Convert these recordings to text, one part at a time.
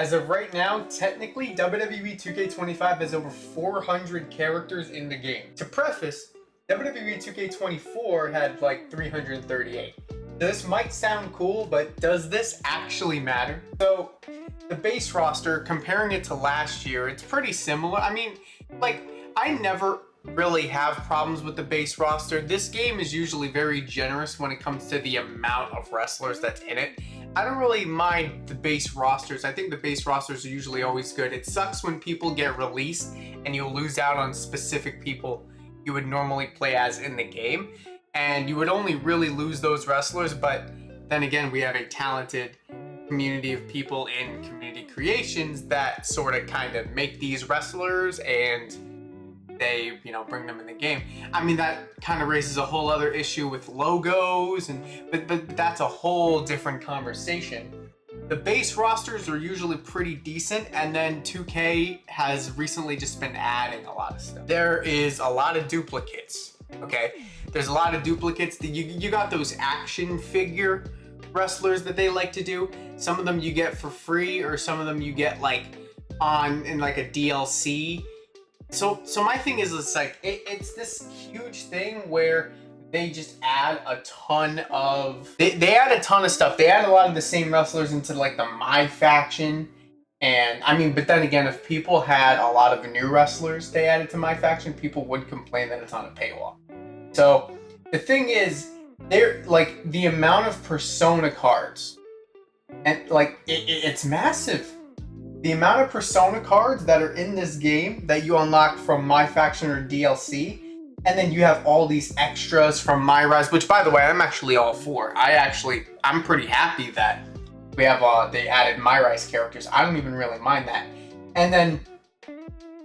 As of right now, technically, WWE 2K25 has over 400 characters in the game. To preface, WWE 2K24 had like 338. This might sound cool, but does this actually matter? So, the base roster, comparing it to last year, it's pretty similar. I mean, like, I never really have problems with the base roster. This game is usually very generous when it comes to the amount of wrestlers that's in it. I don't really mind the base rosters. I think the base rosters are usually always good. It sucks when people get released and you lose out on specific people you would normally play as in the game. And you would only really lose those wrestlers, but then again, we have a talented community of people in community creations that sort of kind of make these wrestlers and they, bring them in the game. I mean, that kind of raises a whole other issue with logos, but that's a whole different conversation. The base rosters are usually pretty decent, and then 2K has recently just been adding a lot of stuff. There is a lot of duplicates, okay? There's a lot of duplicates. You got those action figure wrestlers that they like to do. Some of them you get for free, or some of them you get like in like a DLC. So my thing is, it's like it's this huge thing where they just add a ton of they add a ton of stuff. They add a lot of the same wrestlers into like the My Faction, and I mean, but then again, if people had a lot of new wrestlers they added to My Faction, people would complain that it's on a paywall. So the thing is, they're like the amount of Persona cards, and like it's massive. The amount of Persona cards that are in this game that you unlock from My Faction or DLC, and then you have all these extras from My Rise, which, by the way, I'm actually all for. I'm pretty happy that we have they added My Rise characters. I don't even really mind that. And then,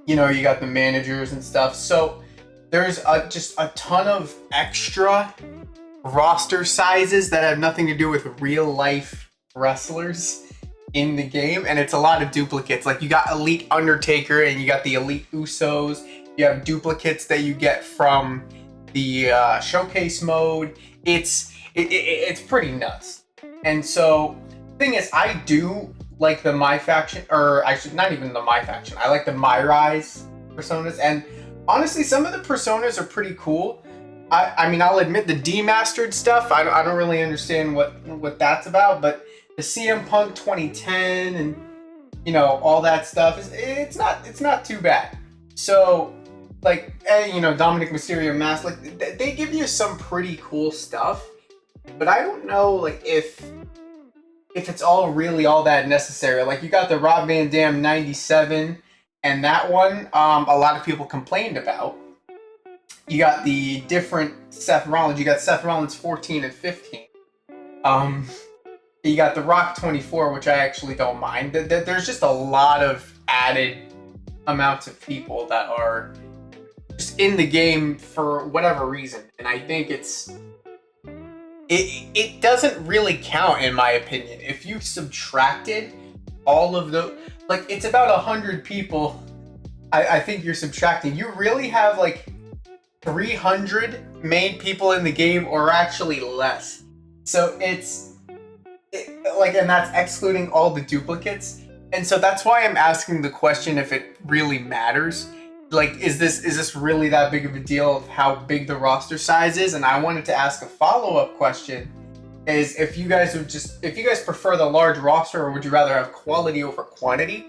you got the managers and stuff. So there's just a ton of extra roster sizes that have nothing to do with real life wrestlers in the game, and it's a lot of duplicates. Like, you got Elite Undertaker and you got the Elite Usos. You have duplicates that you get from the showcase mode. It's pretty nuts. And so the thing is, I do like the My Faction, or I should not even the My Faction. I like the My Rise personas, and honestly, some of the personas are pretty cool. I mean, I'll admit the demastered stuff, I don't really understand what that's about, but the CM Punk 2010 and all that stuff it's not too bad. So like, Dominic Mysterio mask, like they give you some pretty cool stuff, but I don't know like if it's all really all that necessary. Like, you got the Rob Van Dam 97, and that one a lot of people complained about. You got the different Seth Rollins. You got Seth Rollins 14 and 15. You got the Rock 24, which I actually don't mind. There's just a lot of added amounts of people that are just in the game for whatever reason. And I think it doesn't really count, in my opinion. If you subtracted all of the, like, it's about 100 people I think you're subtracting. You really have like 300 main people in the game, or actually less. So and that's excluding all the duplicates. And so that's why I'm asking the question if it really matters. Like, is this really that big of a deal of how big the roster size is? And I wanted to ask a follow-up question, is if you guys prefer the large roster, or would you rather have quality over quantity?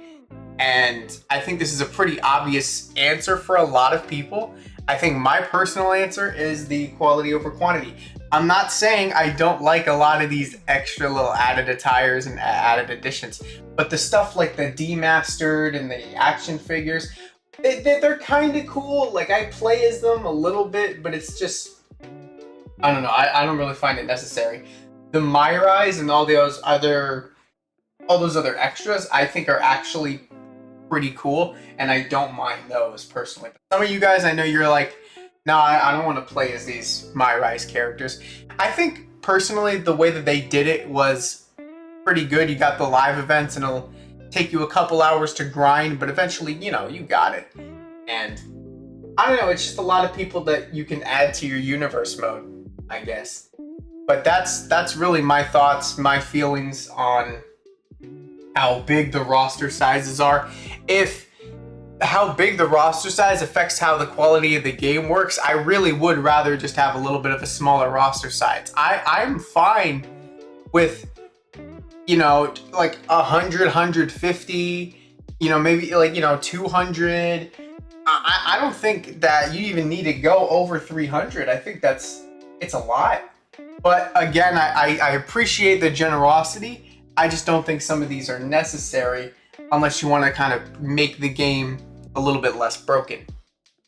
And I think this is a pretty obvious answer for a lot of people. I think my personal answer is the quality over quantity. I'm not saying I don't like a lot of these extra little added attires and added additions, but the stuff like the demastered and the action figures, they're kind of cool. Like, I play as them a little bit, but it's just, I don't know. I don't really find it necessary. The My Rise and all those other extras, I think are actually pretty cool, and I don't mind those personally. But some of you guys, I know you're like, no, I don't want to play as these My Rise characters. I think personally the way that they did it was pretty good. You got the live events, and it'll take you a couple hours to grind, but eventually, you got it. And I don't know, it's just a lot of people that you can add to your universe mode, I guess. But that's really my thoughts, my feelings on how big the roster sizes are. If how big the roster size affects how the quality of the game works, I really would rather just have a little bit of a smaller roster size. I'm fine with, you know, like 100, 150, you know, maybe like, you know, 200. I don't think that you even need to go over 300. I think it's a lot. But again, I appreciate the generosity. I just don't think some of these are necessary unless you want to kind of make the game a little bit less broken.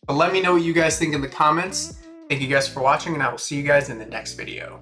But let me know what you guys think in the comments. Thank you guys for watching, and I will see you guys in the next video.